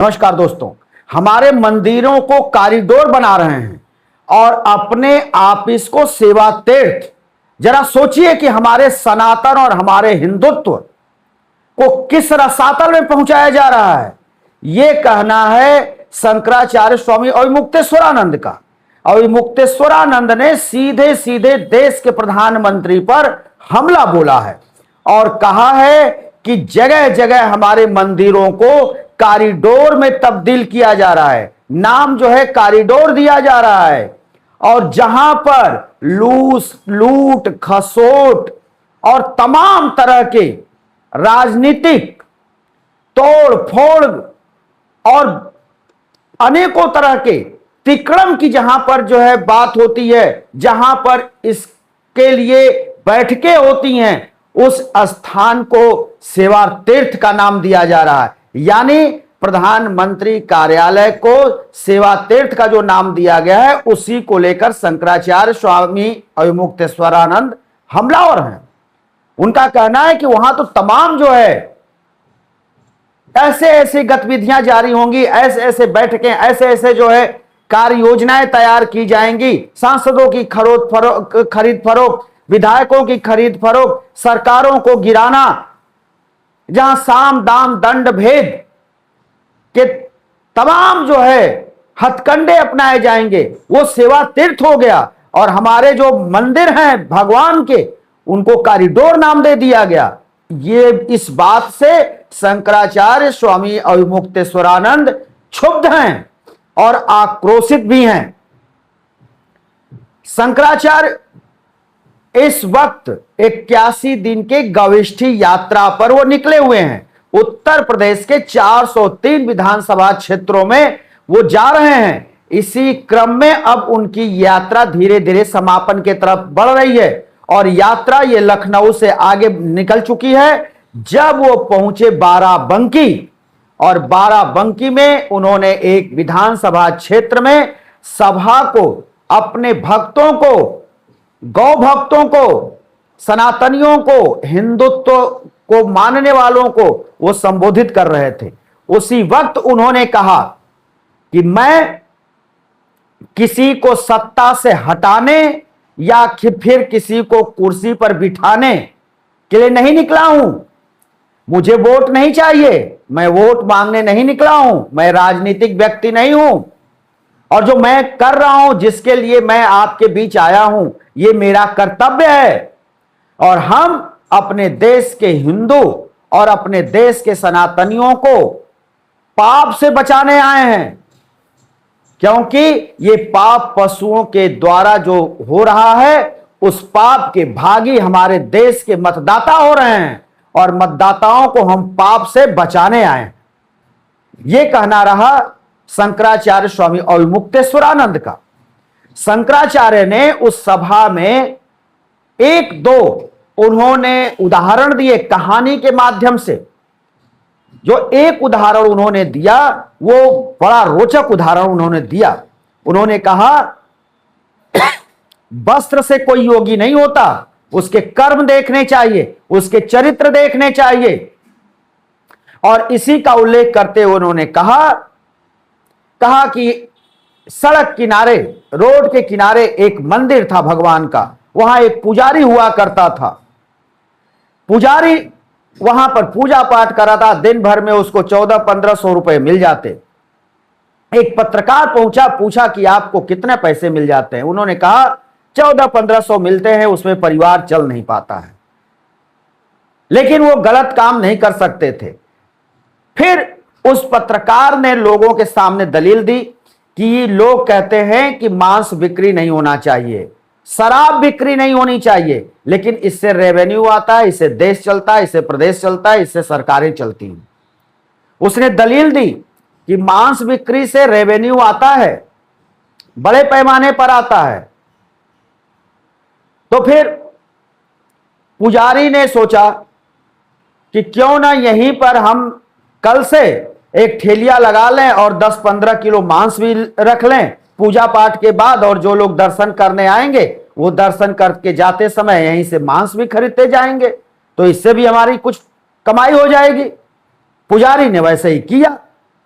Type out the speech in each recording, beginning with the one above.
नमस्कार दोस्तों, हमारे मंदिरों को कॉरिडोर बना रहे हैं और अपने आप इसको सेवा तीर्थ। जरा सोचिए कि हमारे सनातन और हमारे हिंदुत्व को किस रसातल में पहुंचाया जा रहा है। यह कहना है शंकराचार्य स्वामी अविमुक्तेश्वरानंद का। अविमुक्तेश्वरानंद ने सीधे सीधे देश के प्रधानमंत्री पर हमला बोला है और कहा है कि जगह जगह हमारे मंदिरों को कॉरिडोर में तब्दील किया जा रहा है। नाम जो है कॉरिडोर दिया जा रहा है और जहां पर लूट खसोट और तमाम तरह के राजनीतिक तोड़ फोड़ और अनेकों तरह के तिक्रम की जहां पर जो है बात होती है, जहां पर इसके लिए बैठकें होती हैं, उस स्थान को सेवा तीर्थ का नाम दिया जा रहा है। यानी प्रधानमंत्री कार्यालय को सेवा तीर्थ का जो नाम दिया गया है, उसी को लेकर शंकराचार्य स्वामी अविमुक्तेश्वरानंद हमलावर हैं। उनका कहना है कि वहां तो तमाम जो है ऐसे ऐसे गतिविधियां जारी होंगी, ऐसे ऐसे बैठकें, ऐसे ऐसे जो है कार्य योजनाएं तैयार की जाएंगी। सांसदों की खरीद फरोख्त, विधायकों की खरीद फरोख्त, सरकारों को गिराना, जहां साम दाम दंड भेद के तमाम जो है हथकंडे अपनाए जाएंगे, वो सेवा तीर्थ हो गया। और हमारे जो मंदिर हैं भगवान के, उनको कॉरिडोर नाम दे दिया गया। ये इस बात से शंकराचार्य स्वामी अविमुक्तेश्वरानंद क्षुब्ध हैं और आक्रोशित भी हैं। शंकराचार्य इस वक्त 81 दिन के गविष्ठी यात्रा पर वो निकले हुए हैं। उत्तर प्रदेश के 403 विधानसभा क्षेत्रों में वो जा रहे हैं। इसी क्रम में अब उनकी यात्रा धीरे धीरे समापन की तरफ बढ़ रही है और यात्रा ये लखनऊ से आगे निकल चुकी है। जब वो पहुंचे बाराबंकी, और बाराबंकी में उन्होंने एक विधानसभा क्षेत्र में सभा को, अपने भक्तों को, गौ भक्तों को, सनातनियों को, हिंदुत्व को मानने वालों को वो संबोधित कर रहे थे। उसी वक्त उन्होंने कहा कि मैं किसी को सत्ता से हटाने या फिर किसी को कुर्सी पर बिठाने के लिए नहीं निकला हूं। मुझे वोट नहीं चाहिए, मैं वोट मांगने नहीं निकला हूं, मैं राजनीतिक व्यक्ति नहीं हूं। और जो मैं कर रहा हूं, जिसके लिए मैं आपके बीच आया हूं, ये मेरा कर्तव्य है। और हम अपने देश के हिंदू और अपने देश के सनातनियों को पाप से बचाने आए हैं, क्योंकि ये पाप पशुओं के द्वारा जो हो रहा है, उस पाप के भागी हमारे देश के मतदाता हो रहे हैं और मतदाताओं को हम पाप से बचाने आए। ये कहना रहा शंकराचार्य स्वामी अविमुक्तेश्वरानंद का। शंकराचार्य ने उस सभा में एक दो उन्होंने उदाहरण दिए कहानी के माध्यम से। जो एक उदाहरण उन्होंने दिया, वो बड़ा रोचक उदाहरण उन्होंने दिया। उन्होंने कहा वस्त्र से कोई योगी नहीं होता, उसके कर्म देखने चाहिए, उसके चरित्र देखने चाहिए। और इसी का उल्लेख करते हुए उन्होंने कहा कि सड़क किनारे, रोड के किनारे एक मंदिर था भगवान का। वहां एक पुजारी हुआ करता था। पुजारी वहां पर पूजा पाठ करा था। दिन भर में उसको 1400-1500 रुपए मिल जाते। एक पत्रकार पहुंचा, पूछा कि आपको कितने पैसे मिल जाते हैं। उन्होंने कहा 1400-1500 मिलते हैं, उसमें परिवार चल नहीं पाता है। लेकिन वो गलत काम नहीं कर सकते थे। फिर उस पत्रकार ने लोगों के सामने दलील दी कि लोग कहते हैं कि मांस बिक्री नहीं होना चाहिए, शराब बिक्री नहीं होनी चाहिए, लेकिन इससे रेवेन्यू आता है, इससे देश चलता है, इससे प्रदेश चलता है, इससे सरकारें चलती हैं। उसने दलील दी कि मांस बिक्री से रेवेन्यू आता है, बड़े पैमाने पर आता है। तो फिर पुजारी ने सोचा कि क्यों ना यहीं पर हम कल से एक ठेलिया लगा लें और 10-15 किलो मांस भी रख लें पूजा पाठ के बाद, और जो लोग दर्शन करने आएंगे वो दर्शन करके जाते समय यहीं से मांस भी खरीदते जाएंगे, तो इससे भी हमारी कुछ कमाई हो जाएगी। पुजारी ने वैसे ही किया।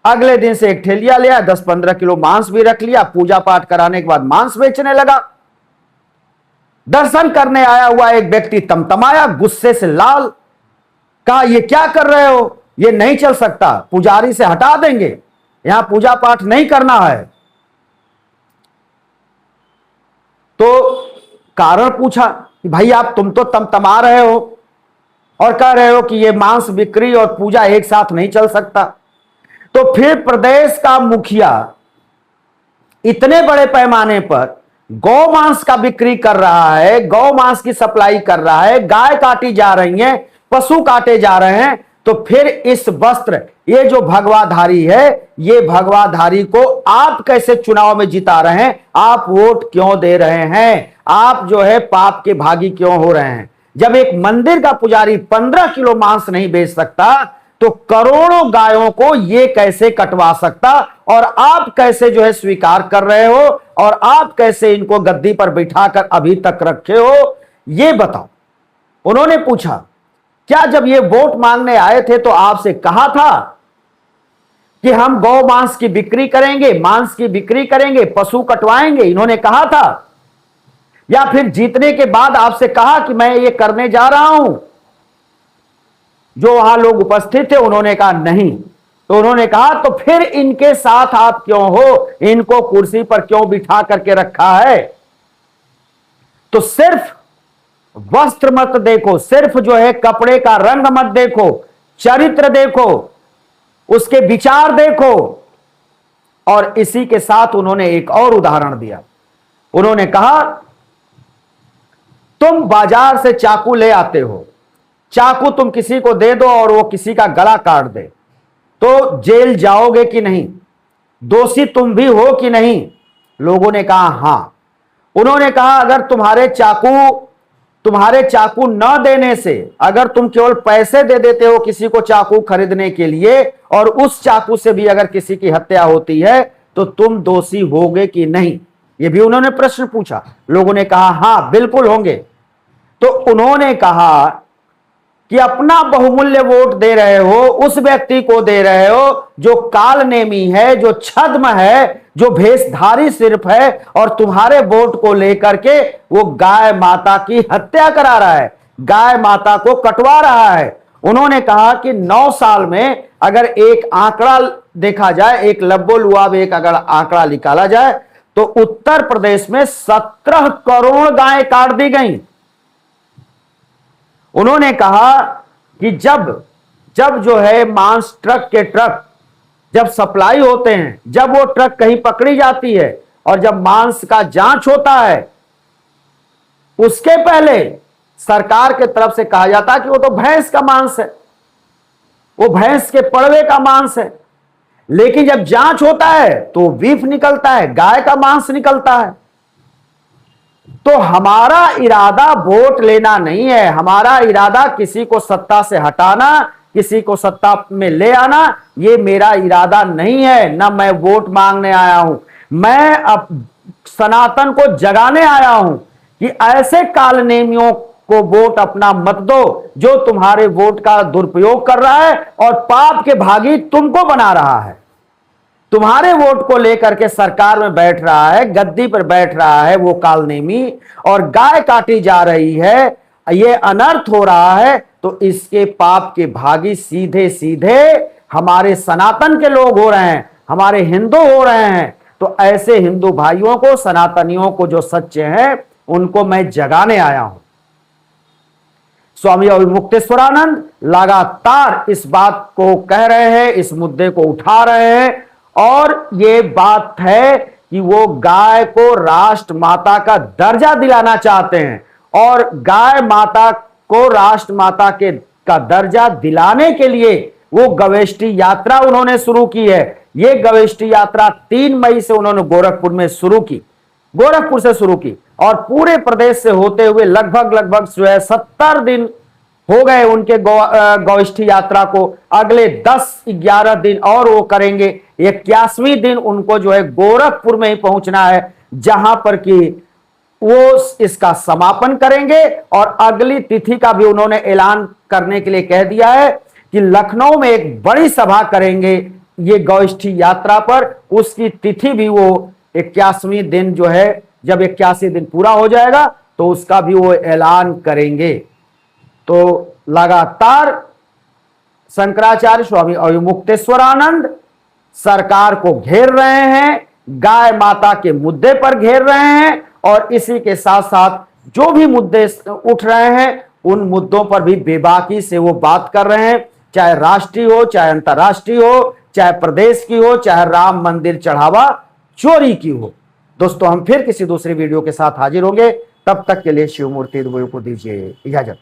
अगले दिन से एक ठेलिया लिया, 10-15 किलो मांस भी रख लिया। पूजा पाठ कराने के बाद मांस बेचने लगा। दर्शन करने आया हुआ एक व्यक्ति तमतमाया, गुस्से से लाल, कहा ये क्या कर रहे हो, ये नहीं चल सकता, पुजारी से हटा देंगे, यहां पूजा पाठ नहीं करना है। तो कारण पूछा कि भाई आप, तुम तो तमतमा रहे हो और कह रहे हो कि ये मांस बिक्री और पूजा एक साथ नहीं चल सकता। तो फिर प्रदेश का मुखिया इतने बड़े पैमाने पर गौ मांस का बिक्री कर रहा है, गौ मांस की सप्लाई कर रहा है, गाय काटी जा रही है, पशु काटे जा रहे हैं, तो फिर इस वस्त्र, ये जो भगवाधारी है, ये भगवाधारी को आप कैसे चुनाव में जिता रहे हैं? आप वोट क्यों दे रहे हैं? आप जो है पाप के भागी क्यों हो रहे हैं? जब एक मंदिर का पुजारी 15 किलो मांस नहीं बेच सकता, तो करोड़ों गायों को ये कैसे कटवा सकता? और आप कैसे जो है स्वीकार कर रहे हो, और आप कैसे इनको गद्दी पर बिठाकर अभी तक रखे हो, ये बताओ। उन्होंने पूछा, क्या जब ये वोट मांगने आए थे तो आपसे कहा था कि हम गौ मांस की बिक्री करेंगे, मांस की बिक्री करेंगे, पशु कटवाएंगे, इन्होंने कहा था? या फिर जीतने के बाद आपसे कहा कि मैं ये करने जा रहा हूं? जो वहां लोग उपस्थित थे उन्होंने कहा नहीं। तो उन्होंने कहा तो फिर इनके साथ आप क्यों हो, इनको कुर्सी पर क्यों बिठा करके रखा है? तो सिर्फ वस्त्र मत देखो, सिर्फ जो है कपड़े का रंग मत देखो, चरित्र देखो, उसके विचार देखो। और इसी के साथ उन्होंने एक और उदाहरण दिया। उन्होंने कहा, तुम बाजार से चाकू ले आते हो, चाकू तुम किसी को दे दो और वो किसी का गला काट दे, तो जेल जाओगे कि नहीं? दोषी तुम भी हो कि नहीं? लोगों ने कहा हां। उन्होंने कहा, अगर तुम्हारे चाकू न देने से, अगर तुम केवल पैसे दे देते हो किसी को चाकू खरीदने के लिए, और उस चाकू से भी अगर किसी की हत्या होती है, तो तुम दोषी होगे कि नहीं? यह भी उन्होंने प्रश्न पूछा। लोगों ने कहा हां बिल्कुल होंगे। तो उन्होंने कहा कि अपना बहुमूल्य वोट दे रहे हो, उस व्यक्ति को दे रहे हो जो कालनेमी है, जो छद्म है, जो भेषधारी सिर्फ है, और तुम्हारे वोट को लेकर के वो गाय माता की हत्या करा रहा है, गाय माता को कटवा रहा है। उन्होंने कहा कि 9 साल में अगर एक आंकड़ा देखा जाए, एक लब्बो-लुआब एक अगर आंकड़ा निकाला जाए, तो उत्तर प्रदेश में 17 करोड़ गायें काट दी गई। उन्होंने कहा कि जब जो है मांस ट्रक के ट्रक जब सप्लाई होते हैं, जब वो ट्रक कहीं पकड़ी जाती है, और जब मांस का जांच होता है, उसके पहले सरकार के तरफ से कहा जाता है कि वो तो भैंस का मांस है, वो भैंस के पड़वे का मांस है। लेकिन जब जांच होता है तो बीफ निकलता है, गाय का मांस निकलता है। तो हमारा इरादा वोट लेना नहीं है, हमारा इरादा किसी को सत्ता से हटाना, किसी को सत्ता में ले आना, ये मेरा इरादा नहीं है। ना मैं वोट मांगने आया हूं, मैं अब सनातन को जगाने आया हूं कि ऐसे कालनेमियों को वोट अपना मत दो, जो तुम्हारे वोट का दुरुपयोग कर रहा है और पाप के भागी तुमको बना रहा है। तुम्हारे वोट को लेकर के सरकार में बैठ रहा है, गद्दी पर बैठ रहा है वो कालनेमी, और गाय काटी जा रही है, ये अनर्थ हो रहा है। तो इसके पाप के भागी सीधे सीधे हमारे सनातन के लोग हो रहे हैं, हमारे हिंदू हो रहे हैं। तो ऐसे हिंदू भाइयों को, सनातनियों को जो सच्चे हैं, उनको मैं जगाने आया हूं। स्वामी अवमुक्तेश्वरानंद लगातार इस बात को कह रहे हैं, इस मुद्दे को उठा रहे हैं, और ये बात है कि वो गाय को राष्ट्र माता का दर्जा दिलाना चाहते हैं, और गाय माता को राष्ट्र माता का दर्जा दिलाने के लिए वो गवेष्टि यात्रा उन्होंने शुरू की है। ये गवेष्टि यात्रा 3 मई से उन्होंने गोरखपुर में शुरू की, गोरखपुर से शुरू की, और पूरे प्रदेश से होते हुए लगभग 70 दिन हो गए उनके गवेष्टि यात्रा को। अगले 10-11 दिन और वो करेंगे। 81वें दिन उनको जो है गोरखपुर में ही पहुंचना है, जहां पर कि वो इसका समापन करेंगे। और अगली तिथि का भी उन्होंने ऐलान करने के लिए कह दिया है कि लखनऊ में एक बड़ी सभा करेंगे ये गौष्ठी यात्रा पर, उसकी तिथि भी वो 81वें दिन जो है, जब 81 दिन पूरा हो जाएगा तो उसका भी वो ऐलान करेंगे। तो लगातार शंकराचार्य स्वामी अविमुक्तेश्वरानंद सरकार को घेर रहे हैं, गाय माता के मुद्दे पर घेर रहे हैं, और इसी के साथ साथ जो भी मुद्दे उठ रहे हैं उन मुद्दों पर भी बेबाकी से वो बात कर रहे हैं, चाहे राष्ट्रीय हो, चाहे अंतर्राष्ट्रीय हो, चाहे प्रदेश की हो, चाहे राम मंदिर चढ़ावा चोरी की हो। दोस्तों, हम फिर किसी दूसरी वीडियो के साथ हाजिर होंगे, तब तक के लिए शिवमूर्ति दुबे को दीजिए इजाजत।